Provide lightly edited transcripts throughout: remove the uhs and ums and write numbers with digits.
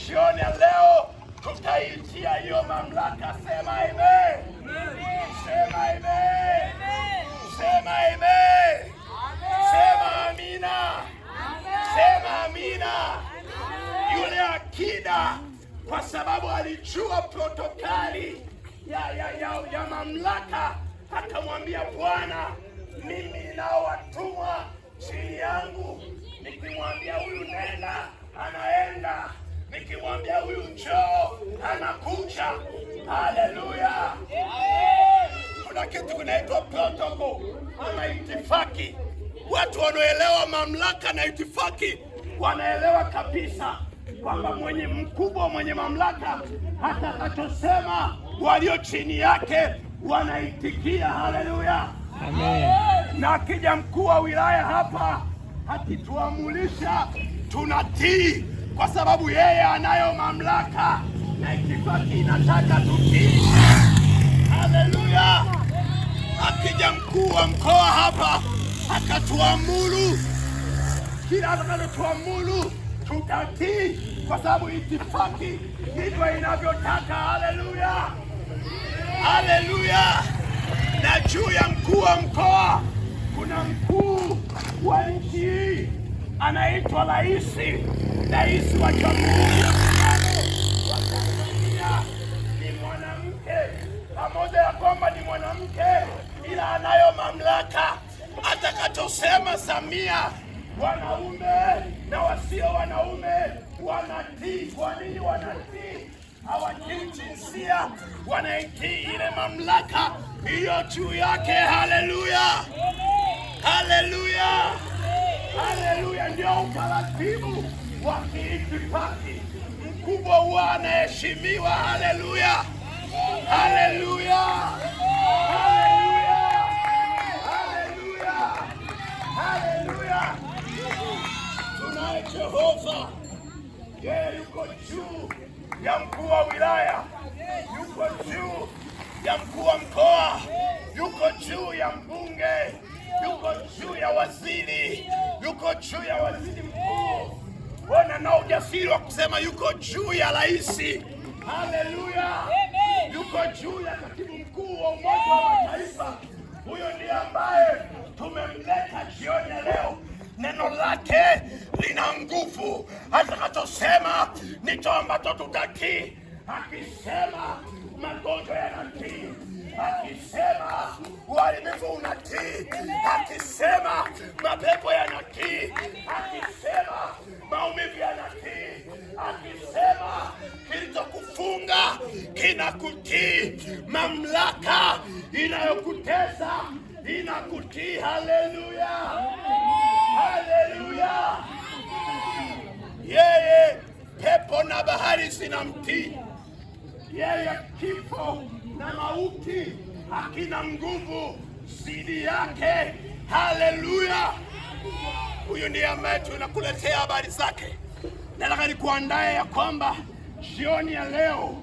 jioni ya leo tutaitia hiyo mamlaka. Sema amen. Sema amen. Sema amen. Sema amina. Sema amina. Yule akida kwa sababu alijua protokali ya mamlaka, akamwambia Bwana, mimi nao watumwa chini yangu, nikimwambia huyu nenda anaenda, nikimwambia huyu njoo anakuja. Haleluya! Kuna kitu kinaitwa protocol ama itifaki. Watu wanaoelewa mamlaka na itifaki wanaelewa kabisa kwamba mwenye mkubwa, mwenye mamlaka, hata atakachosema walio chini yake wanaitikia. Haleluya, amen. Na akija mkuu wa wilaya hapa akituamulisha, tunatii kwa sababu yeye anayo mamlaka na itifaki inataka tutii. Haleluya. Akija mkuu wa mkoa hapa akatuamuru, kila atakachotuamuru tutatii kwa sababu itifaki ndivyo inavyotaka. Haleluya, haleluya. Na juu ya mkuu wa mkoa kuna mkuu wa nchi hii anaitwa rais wa Jamhuri ya Muungano wa Tanzania. Ni mwanamke, pamoja ya kwamba ni mwanamke, ila anayo mamlaka. Atakachosema Samia, wanaume na wasio wanaume wanatii. Kwa nini wanatii? Hawatii jinsia, wanaitii ile mamlaka hiyo juu yake. Haleluya, haleluya, haleluya. Ndio utaratibu wa kiitifaki. Mkubwa huwa anaheshimiwa. Haleluya, haleluya, haleluya, haleluya, haleluya. Tunaye Jehova, yeye yuko juu ya mkuu wa wilaya, yuko juu ya mkuu wa mkoa, yuko juu ya mbunge, yuko juu ya waziri, yuko juu ya waziri mkuu. Wana na ujasiri wa kusema yuko juu ya rais. Haleluya, yuko juu ya katibu mkuu wa Umoja wa Mataifa. Huyo ndiye ambaye tumemleta jioni ya leo. Neno lake lina nguvu. Atakachosema ndicho ambacho tutatii. Akisema magonjwa yanatii, akisema uharibifu unatii, akisema mapepo yanatii, akisema maumivu yanatii, akisema kilichokufunga kinakutii. Mamlaka inayokutesa inakutii. Haleluya, haleluya. Yeye pepo na bahari zinamtii. Yeye kifo na mauti hakina nguvu zidi yake. Haleluya. Huyu ndiye ambaye tunakuletea habari zake. Nataka nikuandae ya kwamba jioni ya leo,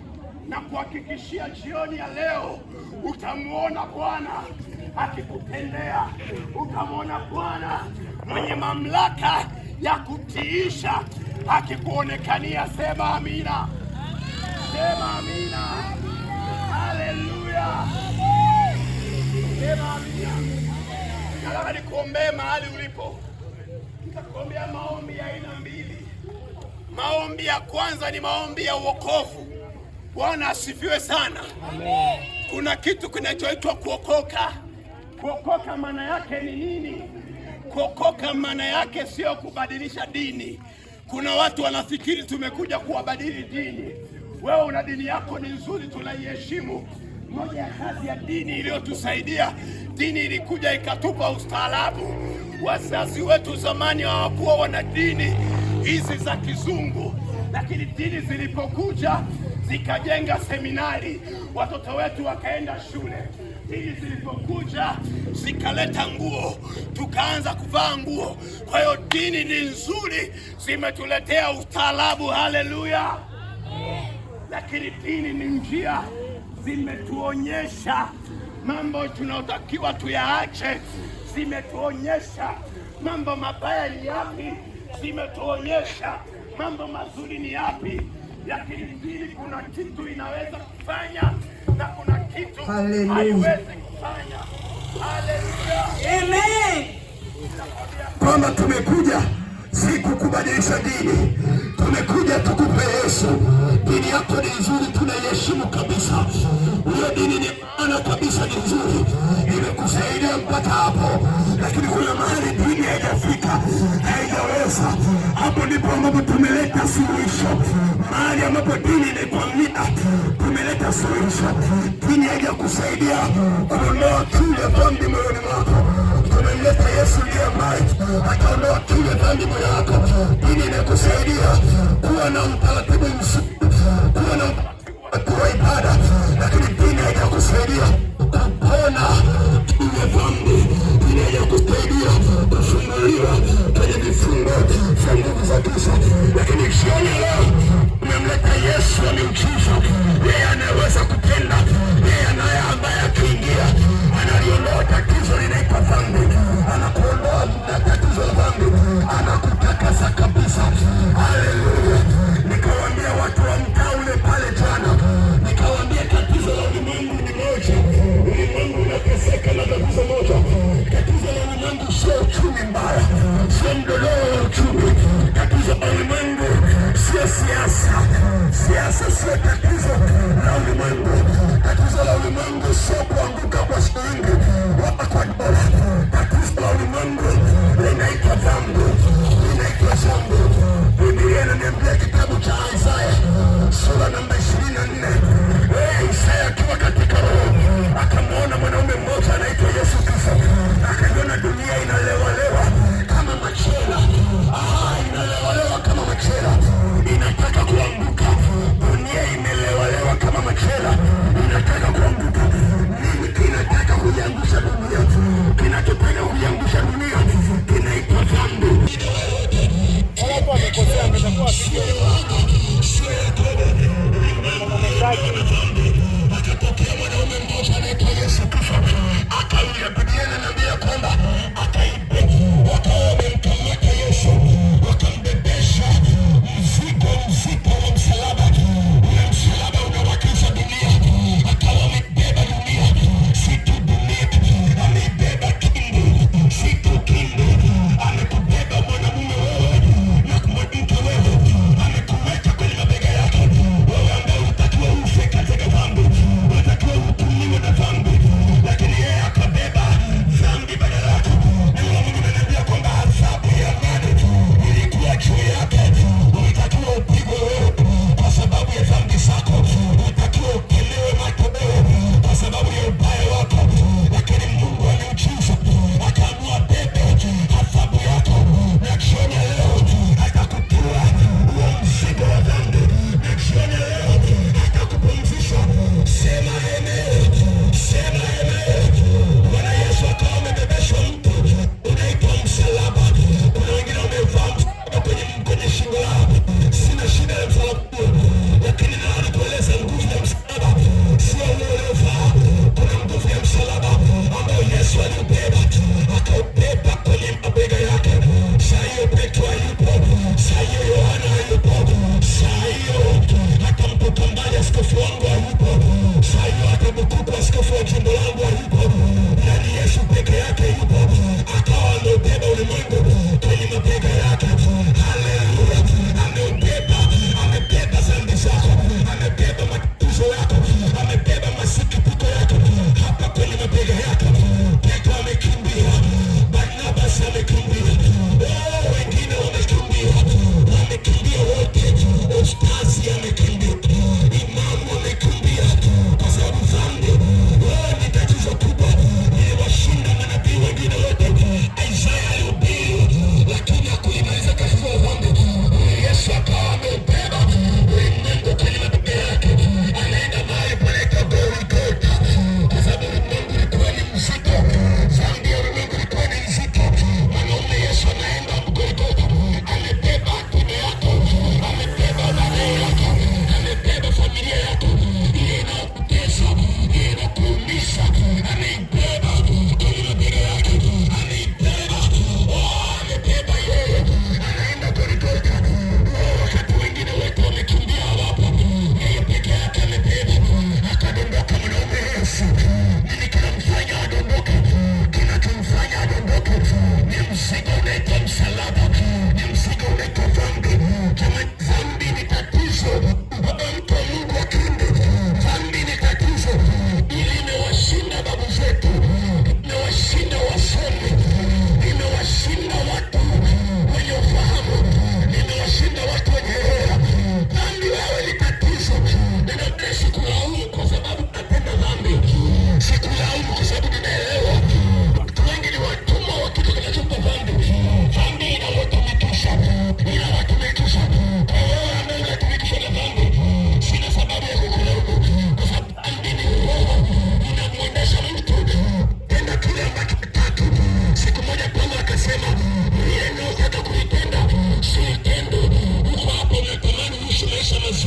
na kuhakikishia jioni ya leo utamuona Bwana akikutendea. Utamwona Bwana mwenye mamlaka ya kutiisha akikuonekania. Sema amina. Sema amina. Haleluya. Sema amina. Nataka nikuombee mahali ulipo. Nitakuombea maombi ya aina mbili. Maombi ya kwanza ni maombi ya wokovu. Bwana asifiwe sana. Amen. Kuna kitu kinachoitwa kuokoka. Kuokoka maana yake ni nini? Kuokoka maana yake sio kubadilisha dini. Kuna watu wanafikiri tumekuja kuwabadili dini. Wewe una dini yako, ni nzuri, tunaiheshimu. Moja ya kazi ya dini iliyotusaidia, dini ilikuja ikatupa ustaarabu. Wazazi wetu zamani hawakuwa wana dini hizi za kizungu, lakini dini zilipokuja zikajenga seminari, watoto wetu wakaenda shule. Dini zilipokuja zikaleta nguo, tukaanza kuvaa nguo. Kwa hiyo dini ni nzuri, zimetuletea ustaarabu. Haleluya. Lakini dini ni njia, zimetuonyesha mambo tunayotakiwa tuyaache, zimetuonyesha mambo mabaya ni yapi, zimetuonyesha mambo mazuri ni yapi. lakini dini kuna kitu inaweza kufanya na kuna kitu haiwezi kufanya. Haleluya, amen. Kwamba tumekuja si kukubadilisha dini, tumekuja tukupe Yesu. Dini yako ni nzuri, tunaiheshimu kabisa. Hiyo dini ni maana kabisa, ni nzuri, imekusaidia mpaka hapo, lakini kuna mahali dini haijafika, haijaweza. Hapo ndipo ambapo tumeleta suluhisho. Mahali ambapo dini imekwamia, tumeleta suluhisho. Dini haijakusaidia kuondoa kile dhambi moyoni mwako, tumeleta Yesu ndiye ambaye ataondoa kile dhambi moyoni mwako. Dini inakusaidia kuwa na utaratibu mzuri, kuwa na kuwa ibada, lakini dini haijakusaidia kupona kile dhambi. Dini haijakusaidia kufunguliwa kwenye vifungo vya nguvu za giza, lakini jioni leo umemleta Yesu wa miujiza, yeye anayeweza kutenda, yeye ambaye akiingia analiondoa tatizo linaitwa dhambi, anakuondoa na tatizo la dhambi, anakutakasa kabisa. Haleluya! Nikawaambia watu wa mtaa ule pale jana, nikawaambia tatizo la ulimwengu ni moja. Ulimwengu unateseka na tatizo moja. Tatizo la ulimwengu sio uchumi mbaya, sio mdororo wa uchumi. Tatizo la ulimwengu sio siasa. Siasa sio tatizo la ulimwengu. Tatizo la ulimwengu sio kuanguka kwa shilingi wala kwa dola. Tatizo la ulimwengu linaitwa dhambi, linaitwa dhambi. Biblia inaniambia kitabu cha Isaya sura namba 24, Isaya akiwa katika roho akamwona mwanaume mmoja anaitwa Yesu Kristo, akaiona dunia inalewalewa kama machela. Inalewalewa kama machela, inataka kuanguka. Dunia imelewa.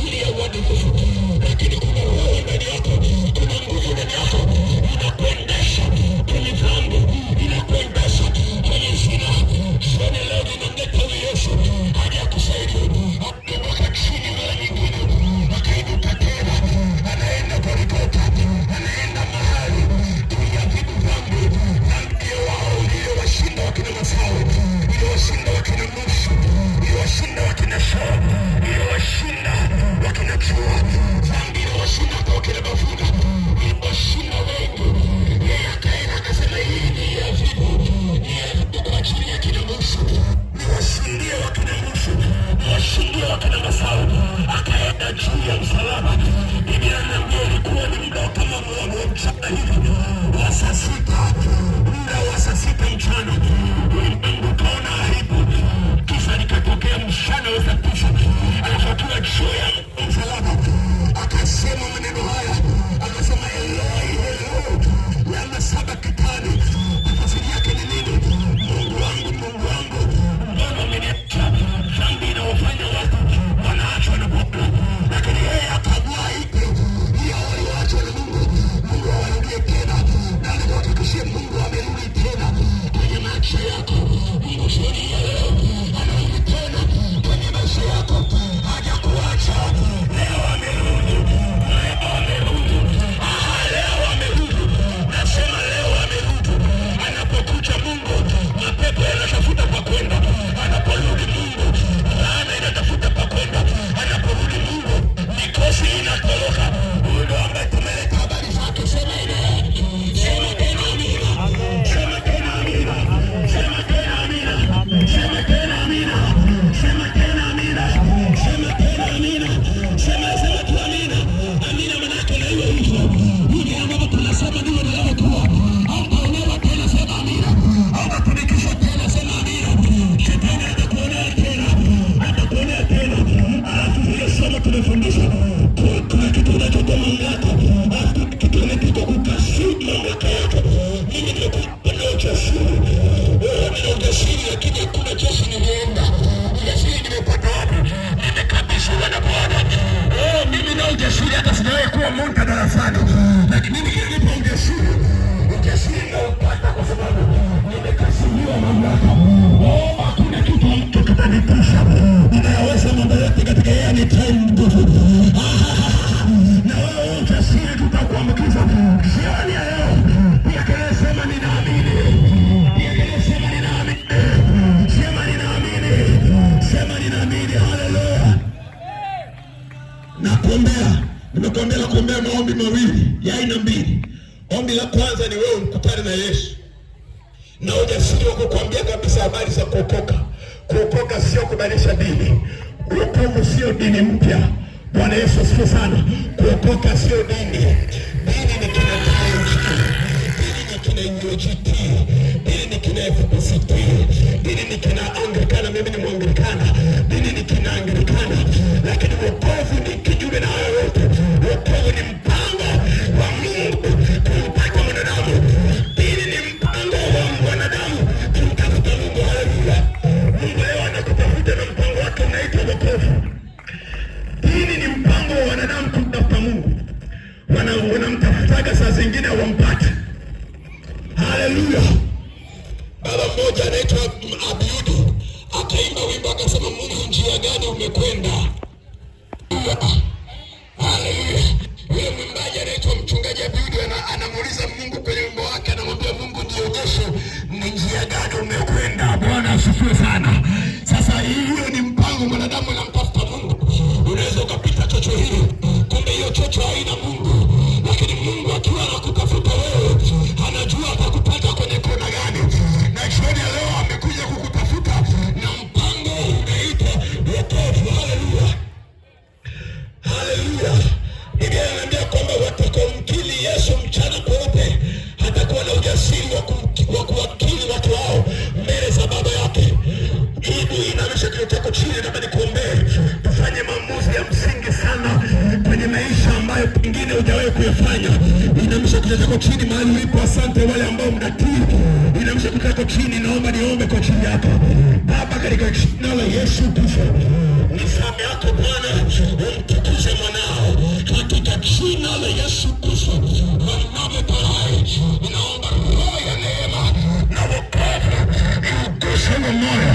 akili ya uadilifu, lakini kuna roho ndani yako, kuna nguvu ndani yako inakuendesha kwenye dhambi, inakuendesha kwenye zina. Jioni leo ninamleta huyu Yesu aje akusaidie. Akiondoka chini mara nyingine, akainuka tena, anaenda Golgotha, anaenda mahali kuiadhibu dhambi. Dhambi wao iliyowashinda wakina Masawe, iliyowashinda wakina Musa, iliyowashinda wakina Shaul, iliyowashinda wakina Jua, dhambi iliyowashinda kwa wakina Mavuno, iliyowashinda wengi. Yeye akaenda akasema hii ni adhibu, ni adhibu kwa ajili ya kina Musa, niwashindie wakina Musa, niwashindie wakina Masawe. Akaenda juu ya msalaba. Biblia inaniambia ilikuwa ni muda kama mchana hivi wa saa sita, muda wa saa sita mchana. Ulimwengu ukaona aibu, kisha nikatokea mshana wa saa tisa, akatua juu ya msalaba, akasema maneno haya, akasema Eloi, Eloi, lama sabakthani. Tafsiri yake ni nini? Mungu wangu, Mungu wangu, mbona umeniacha? Dhambi inawafanya watu wanaachwa na Bwana, lakini yeye akagua ipi hiyo walioachwa na Mungu, Mungu awarudie tena. Na nikuhakikishie Mungu amerudi tena kwenye maisha yako. Mungu jioni ya leo anarudi tena kwenye maisha yako, hajakuacha. Leo amerudi, leo amerudi, leo amerudi. Nasema leo amerudi. Anapokuja Mungu, mapepo yanatafuta pa kwenda. Anaporudi Mungu, laana inatafuta pa kwenda. Anaporudi Mungu, mikosi inatoroka. Huyu ndo ambaye tumeleta habari zake. Sema ile, sema tena amina, sema tena amina, sema tena amina, sema tena amina, sema tena amina, sema tena amina, sema tu amina. Amina maana yake na hiyo hivyo. Hivi ambavyo tunasema ndio ndio kuwa. Hautaonewa tena, sema amina. Hautatumikishwa tena, sema amina. Shetani atakuonea tena, atakuonea tena. Alafu hiyo somo tunafundisha kuna kitu unachotoa mamlaka, kitu unachotoa kukasiri mamlaka yako. Mimi nimekupa na ujasiri, wewe una ujasiri, lakini hakuna jeshi nilienda. Ujasiri nimepata wapi? Nimekabishwa na Bwana. Mimi na ujasiri hata sijawahi kuwa monta darasani, lakini mimi nilipa ujasiri. Ujasiri naupata kwa sababu nimekasiriwa mamlaka. Hakuna kitu mtu kitanitisha. Ninayaweza mambo yote katika yeye anitiaye nguvu. Na wewe ujasiri tutakuambukiza. Jioni ya leo pia kelele, sema ninaamini. Pia kelele, sema ninaamini. Sema ninaamini. Sema ninaamini. Haleluya. Nimekuombea maombi mawili ya aina mbili. Ombi la kwanza ni wewe mkutane na Yesu na ujasiri wa kukwambia kabisa habari za kuokoka. Kuokoka sio kubadilisha dini. Wokovu sio dini mpya. Bwana Yesu asifiwe sana. Kuokoka sio dini. Dini ni kina TAG, dini ni kina UGT, dini ni kina FPCT, dini ni kina Anglikana. Mimi ni Mwanglikana. Dini ni kina Anglikana, lakini wokovu ni kinyume na hayo yote. Wokovu ni mpango wa Mungu kumpata mwanadamu. Dini ni mpango wa mwanadamu kumtafuta Mungu. Haleluya. Mungu leo anakutafuta na mpango wake unaitwa wokovu. Dini ni mpango wa wanadamu kumtafuta Mungu. Wanamtafutaga saa zingine hawampati. Haleluya. Baba mmoja anaitwa Abiudi akaimba wimbo akasema, Mungu njia gani umekwenda? Haleluya. Yule mwimbaji anaitwa mchungaji Abiudi anamuuliza Mungu kwenye wimbo wake, anamwambia Mungu nionyeshe ni njia gani umekwenda. Bwana asifiwe sana. Sasa hiyo ni mpango, mwanadamu anamtafuta Mungu. Unaweza ukapita chocho hili, kumbe hiyo chocho haina Mungu, lakini Mungu akiwa anakutafuta wewe, anajua atakupata kwenye kona gani. Na jioni ya leo amekuja kukutafuta na mpango unaitwa wokovu. Haleluya. Haleluya. Biblia inaniambia kwamba watakaomkiri Yesu mchana kweupe hatakuwa na ujasiri wa kuwakili watu hao mbele za Baba yake. Hii inaonyesha kitu chako chini. Naomba nikuombee tufanye maamuzi ya msingi sana kwenye maisha ambayo pengine hujawahi kuyafanya. Inaonyesha kitu chako chini mahali ulipo. Asante wale ambao mnatii. Inaonyesha kitu chako chini. Naomba niombe kwa chini yako. Baba, katika jina la Yesu Kristo, nisamehe yako Bwana, umtukuze Yesu wa Nazareti, ninaomba roho ya neema na wokovu iguse moyo,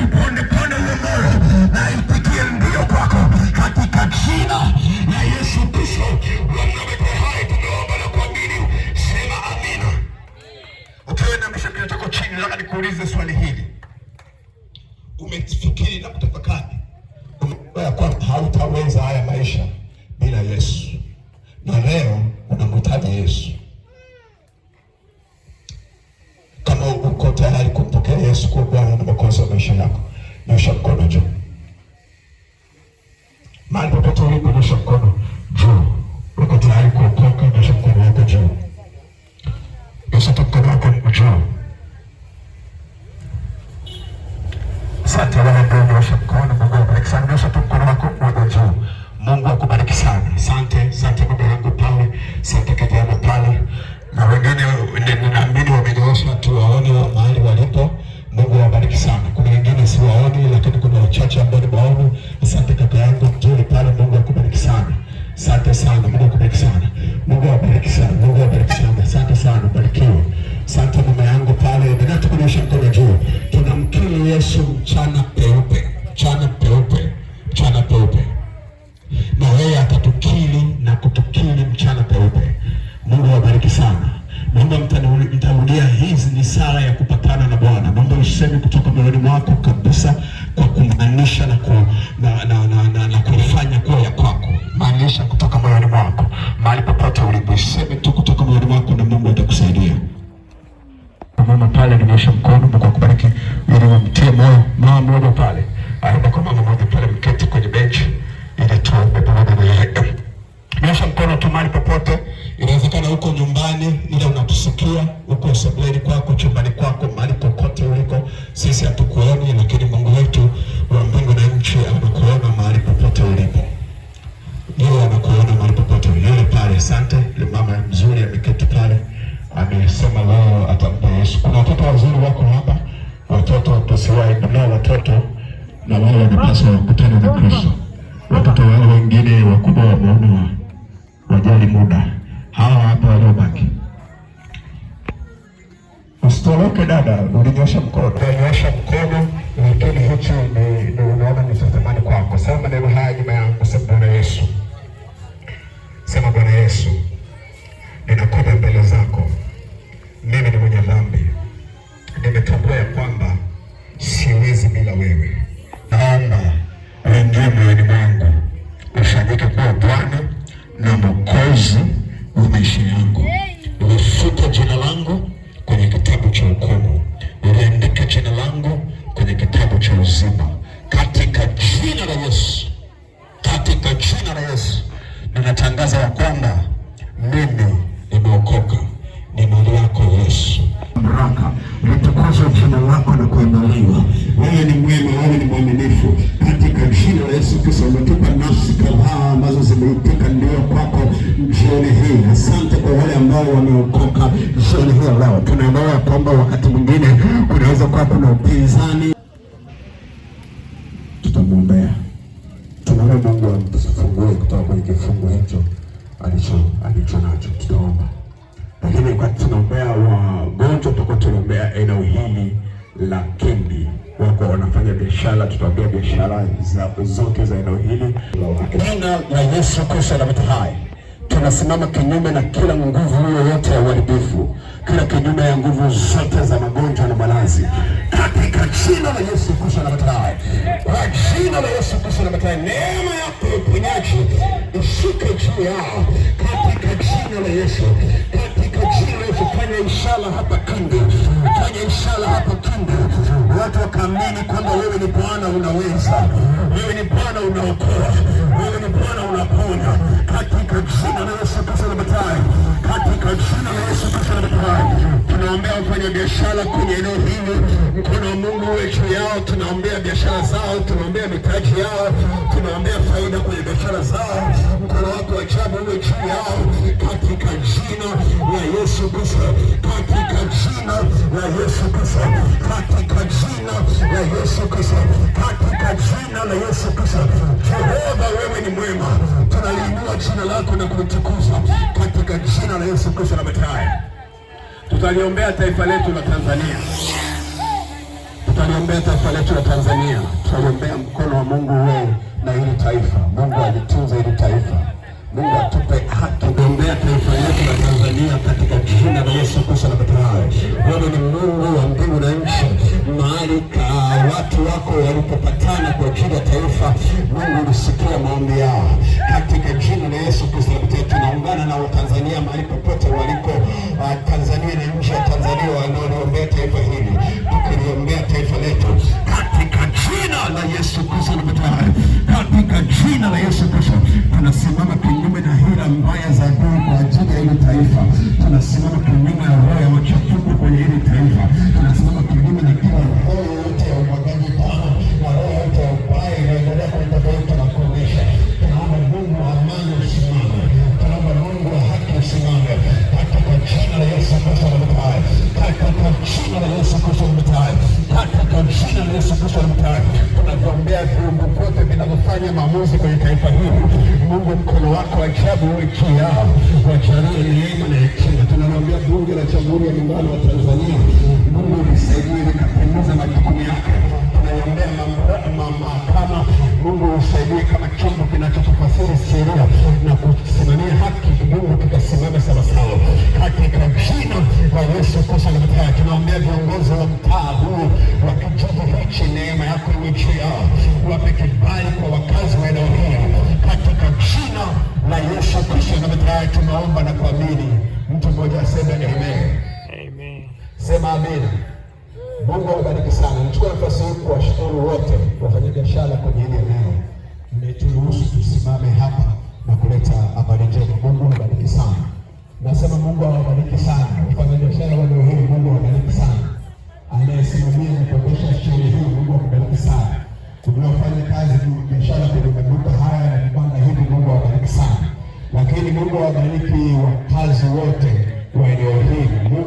iponde moyo na ipitie mbio kwako katika jina la Yesu Kristo wa Nazareti. Tumeomba na kuamini, sema amina. Ukiwa na mshakili chako chini, nataka nikuulize swali hili. Umefikiri na kutafakari ya kwamba hautaweza haya maisha bila Yesu, na leo unamhitaji Yesu? Kama uko tayari kumpokea Yesu kuwa Bwana na Mwokozi wa maisha yako, nyosha mkono juu. Mahali popote ulipo, nyosha mkono juu. Uko tayari kuokoka, nyosha mkono wako juu. Nyosha mkono wako juu. Asante wale ambao nyosha mkono. Mungu akubariki sana. Nyosha mkono wako juu. Mungu akubariki sana. Asante baba yangu pale. Asante kijana pale. Na wengine ninaamini wamenyoosha tu waone mahali walipo. Mungu awabariki sana. Kuna wengine siwaoni, lakini kuna wachache ambao nimeona. Asante kaka yangu mzuri pale. Mungu akubariki sana. Asante sana. Mungu akubariki sana. Mungu awabariki sana. Mungu awabariki sana. Asante sana. Barikiwe. Asante mama yangu pale. Ndio tukunyosha mkono juu. Tunamkiri Yesu mchana peupe. Mchana peupe. Mchana peupe. Na yeye atatukiri na kutukiri mchana peupe. Mungu awabariki sana. Naomba mtarudia, hizi ni sala ya kupatana na Bwana. Naomba useme kutoka moyoni mwako kabisa, kwa kumaanisha na kuifanya kuwa ya kwako. Maanisha kutoka moyoni mwako. Mahali popote ulipo, useme tu kutoka moyoni mwako na Mungu atakusaidia. Mama pale nimeosha mkono. Mungu akubariki. Ili umtie moyo mama mmoja pale. Aenda kwa mama mmoja pale, mketi kwenye benchi ili tuombe pamoja na yeye. Nyosha mkono tu mahali popote. Inawezekana huko nyumbani, ila unatusikia huko sebuleni kwako, chumbani kwako, mahali popote uliko. Sisi hatukuoni, lakini Mungu wetu wa mbingu na nchi anakuona mahali popote ulipo. Yeye anakuona mahali popote. Yule pale, asante. Yule mama mzuri ameketi pale, amesema leo atampa Yesu. Kuna watoto wazuri wako hapa. Watoto tusiwahi kunao watoto, na wao wanapaswa kukutana na Kristo. Watoto wao wengine wakubwa wameona wajali muda. Hawa hapa waliobaki, usitoroke dada. Ulinyosha mkono. Ulinyosha mkono, lakini hichi ni unaona ni thamani kwako. Sema maneno haya nyuma yangu. Sema Bwana Yesu. Sema Bwana Yesu, ninakuja mbele zako. Mimi ni mwenye dhambi. Nimetambua ya kwamba siwezi bila wewe. Naomba uingie moyoni mwangu, ufanyike kuwa Bwana na Mwokozi wa maisha yangu. Ulifuta jina langu kwenye kitabu cha hukumu, uliandika jina langu kwenye kitabu cha uzima. Katika jina la Yesu, katika jina la Yesu, ninatangaza ya kwamba mimi nimeokoka. Ni mali yako Yesu. Baraka litukuzwe jina lako na kuinuliwa. Wewe ni mwema, wewe ni mwaminifu. Katika jina la Yesu Kristo, umetupa nafsi kadhaa ambazo zimeitika ndio kwako jioni hii. Asante kwa wale ambao wameokoka jioni hii leo. Tunaelewa kwamba wakati mwingine kunaweza kuwa kuna upinzani. Tutamwombea. Tunaomba Mungu atufungue kutoka kwenye kifungo hicho alicho nacho. Tutaomba. Lakini wakati tunaombea wagonjwa, tutakuwa tunaombea eneo hili la Kimbi. Wako wanafanya biashara, tutaombea biashara zote za eneo hili. Jina la Yesu Kristo na vitu hai, tunasimama kinyume na kila nguvu yoyote ya uharibifu, kila kinyume ya nguvu zote za magonjwa na maradhi, katika jina la Yesu Kristo na vitu hai. Kwa jina la Yesu Kristo na vitu hai, neema yako ya uponyaji ishuke juu yao katika jina la Yesu. Fanya ishara hapa Kindu, fanya ishara hapa Kindu, watu wakaamini kwamba wewe ni Bwana unaweza, wewe ni Bwana unaokoa, wewe ni Bwana unaponya, katika jina la Yesu Kristo na Masihi, katika jina la Yesu Kristo na Masihi. Tunaombea wafanya biashara kwenye eneo hili, mkono wa Mungu uwe juu yao. Tunaombea biashara zao, tunaombea mitaji yao, tunaombea faida kwenye biashara zao, mkono wako wa ajabu uwe juu yao, katika jina la Yesu Kristo, katika jina la Yesu Kristo, katika jina la Yesu Kristo, katika jina la Yesu Kristo. Jehova, wewe ni mwema. tunaliinua jina lako na kulitukuza katika jina la Yesu Kristo na Masihi. Tutaliombea taifa letu la Tanzania. Tutaliombea taifa letu la Tanzania. Tutaliombea mkono wa Mungu uwe na hili taifa. Mungu alitunza hili taifa. Mungu atupe haki. Tuombea taifa letu la Tanzania katika jina la Yesu Kristo na Masihi. Wewe ni Mungu wa mbingu na nchi. Mahali watu wako walipopatana kwa ajili ya taifa, Mungu ulisikia maombi yao katika jina la Yesu Kristo na Masihi. Tunaungana na Watanzania mahali popote waliko, Tanzania na nje ya Tanzania, wanaoliombea taifa hili, tukiliombea taifa letu katika jina la Yesu Kristo na Masihi. Katika jina la Yesu Kristo tunasimama kinyume na hila mbaya za adui kwa ajili ya hili taifa. Tunasimama kinyume na roho ya machafuko kwenye hili taifa. Tunasimama kinyume na kila roho yote ya umwagaji damu na roho yote ya ubaya inaendelea kwenye taifa letu na kuonyesha. Tunaomba Mungu wa amani usimame. Tunaomba Mungu wa haki usimame katika jina la Yesu Kristo na Masihi. Katika jina la Yesu Kristo na Masihi. Katika jina la Yesu Kristo na Masihi. Tunavyombea viungo vyote vinavyofanya maamuzi kwenye taifa hili. Mungu, mkono wako wa ajabu uwe juu yao, wajalie neema na hekima. Tunalombea bunge la Jamhuri ya Muungano wa Tanzania. Mungu ulisaidie likatimiza majukumu yake. Tunaombea mahakama. Mungu usaidie kama chombo kinachotafasiri sheria na kusimamia haki. Mungu tukasimame sawasawa katika jina la Yesu Kristo na Masihi. Tunaombea viongozi wa mtaa huu wa kijiji hichi, neema yako iwe juu yao, wape kibali kwa wakazi wa eneo hili katika jina la Yesu Kristo na Masihi. Tunaomba na kuamini. Mtu mmoja aseme amen. Amen. Sema amen. Mungu awabariki sana. Nichukue nafasi hii kuwashukuru wote wafanyabiashara kwenye hili eneo. Mmeturuhusu tusimame hapa na kuleta habari njema. Mungu awabariki sana. Nasema Mungu awabariki sana. Wafanyabiashara wa eneo hili, Mungu awabariki sana. Anayesimamia na kuendesha shughuli hii, Mungu awabariki sana. Tunaofanya kazi biashara kwenye maduka haya na vibanda hivi, Mungu awabariki sana. Lakini Mungu awabariki wakazi wote wa eneo hili.